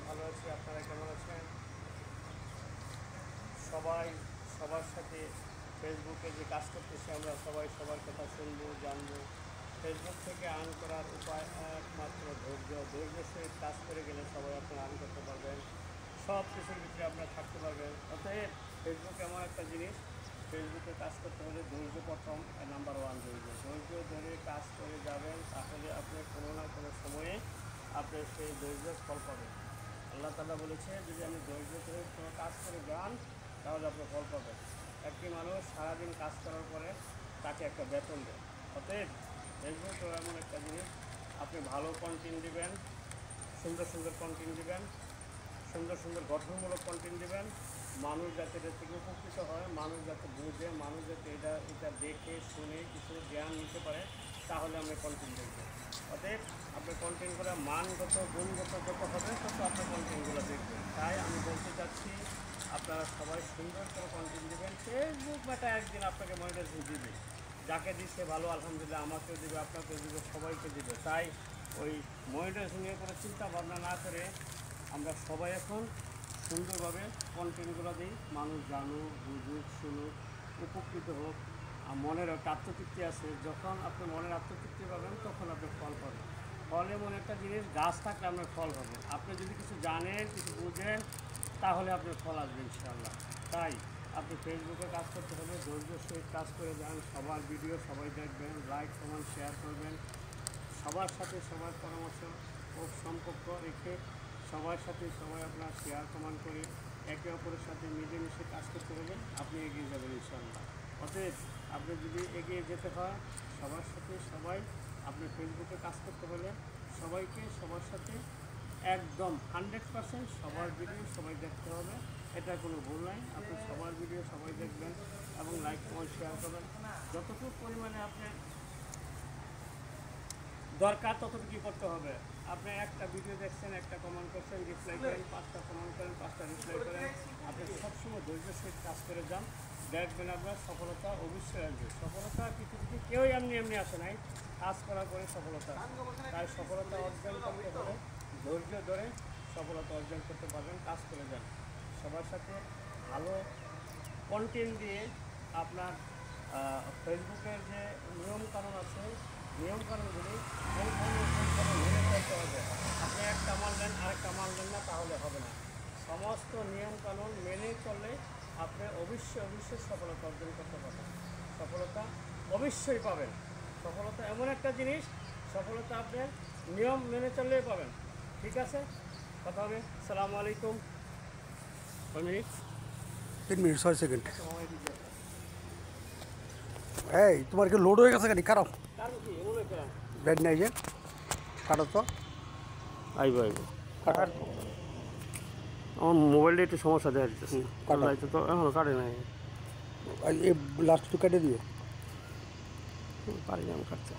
ভালো আছি। আপনারা কেমন আছেন? সবাই সবার সাথে ফেসবুকে যে কাজ করতেছি আমরা সবাই সবার কথা শুনবো, জানবো। ফেসবুক থেকে আর্ন করার উপায় একমাত্র ধৈর্যের সহিত কাজ করে গেলে সবাই আপনারা আর্ন করতে পারবেন। সব কিছুর ভিতরে আপনারা থাকতে পারবেন। অতএব ফেসবুক এমন একটা জিনিস, ফেসবুকে কাজ করতে হলে ধৈর্য প্রথম, নাম্বার ওয়ান ধৈর্য ধরে কাজ করে যাবেন, তাহলে আপনি কোনো না কোনো সময়ে আপনি সেই ধৈর্যের ফল পাবেন। আল্লাহ তাআলা বলেছে, যদি আমি ধৈর্য ধরে কোনো কাজ করে যান তাহলে আপনি ফল পাবেন। একটি মানুষ সারাদিন কাজ করার পরে তাকে একটা বেতন দেয়। অতএব ফেসবুক এমন একটা জিনিস, আপনি ভালো কন্টেন্ট দিবেন, সুন্দর সুন্দর কন্টেন্ট দিবেন, সুন্দর সুন্দর গঠনমূলক কন্টেন্ট দেবেন, মানুষ যাতে এটা থেকে উপকৃত হয়, মানুষ যাতে বুঝে, মানুষ যাতে এটা দেখে শুনে কিছু জ্ঞান নিতে পারে, তাহলে আমরা কন্টেন্ট দেখব। অতএব আপনার কন্টেন্টগুলো মানগত গুণগত যত হবে তত আপনার কন্টেন্টগুলো দেখবেন। তাই আমি বলতে চাচ্ছি, আপনারা সবাই সুন্দর করে কন্টেন্ট দেবেন। ফেসবুক এটা একদিন আপনাকে মনিটাইজেশন দিবে, যাকে দিচ্ছে ভালো, আলহামদুলিল্লাহ, আমাকেও দেবে, আপনাকেও দেবে, সবাইকে দেবে। তাই ওই মনিটাইজেশন নিয়ে কোনো চিন্তা ভাবনা না করে আমরা সবাই এখন সুন্দরভাবে কন্টেন্টগুলো দিই, মানুষ জানুক, বুঝুক, শুনুক, উপকৃত হোক। মনের একটা আত্মতৃপ্তি আছে, যখন আপনি মনের আত্মতৃপ্তি পাবেন তখন আপনি ফল পাবেন। ফল এমন একটা জিনিস, গাছ থাকলে আপনার ফল হবে। আপনি যদি কিছু জানেন, কিছু বুঝেন, তাহলে আপনার ফল আসবে ইনশাআল্লাহ। তাই আপনি ফেসবুকে কাজ করতে হলে ধৈর্যের সহিত কাজ করে যান। সবার ভিডিও সবাই দেখবেন, লাইক কমেন্ট শেয়ার করবেন। সবার সাথে সবার পরামর্শ ও সম্পর্ক রেখে সবার সাথে সবাই আপনার শেয়ার কমেন্ট করে একে অপরের সাথে মিলেমিশে কাজ করতে হলে আপনি এগিয়ে যাবেন ইনশাআল্লাহ। অতএব আপনি যদি এগিয়ে যেতে হয় সবার সাথে সবাই, আপনি ফেসবুকে কাজ করতে হলে সবাইকে সবার সাথে একদম 100% সবার ভিডিও সবাই দেখতে হবে। এটা কোনো ভুল নাই। আপনি সবার ভিডিও সবাই দেখবেন এবং লাইক কমেন্ট শেয়ার করবেন। যতটুকু পরিমাণে আপনি দরকার ততটুকুই করতে হবে। আপনি একটা ভিডিও দেখছেন, একটা কমেন্ট করছেন, রিপ্লাই করেন, 5টা কমেন্ট করেন, 5টা রিপ্লাই করেন। আপনি সবসময় ধৈর্যের সহিত কাজ করে যান, দেখবেন আপনার সফলতা অবশ্যই আসবে। সফলতা পৃথিবীতে কেউই এমনি আসে নাই, কাজ করার পরে সফলতা। তাই সফলতা অর্জন করতে হলে ধৈর্য ধরে সফলতা অর্জন করতে পারবেন। কাজ করে যান, সবার সাথে ভালো কন্টেন্ট দিয়ে আপনার ফেসবুকের যে নিয়মকানুন আছে, নিয়মকানুনগুলি মেনে চলতে হবে। আপনি একটা মানলেন, আরেকটা মানলেন না, তাহলে হবে না। সমস্ত নিয়মকানুন মেনে চললে আপনি অবশ্যই সফলতা অর্জন করতে পারবেন। সফলতা অবশ্যই পাবেন। সফলতা এমন একটা জিনিস, সফলতা আপনি নিয়ম মেনে চললেই পাবেন। ঠিক আছে, কথা হবে। আসসালামু আলাইকুম। 3 মিনিট 6 সেকেন্ড। এই তোমার কি লোড হয়ে গেছে গাড়ি? কারো ব্যাড নাই যে কাটো তো আইব কাটার আমার মোবাইলটা একটু সমস্যা দেখা দিতেছে। কাটাইতে তো এখনো কাটে নাই। এই লাস্ট তো কেটে দিও। পারি না আমি কাটতে।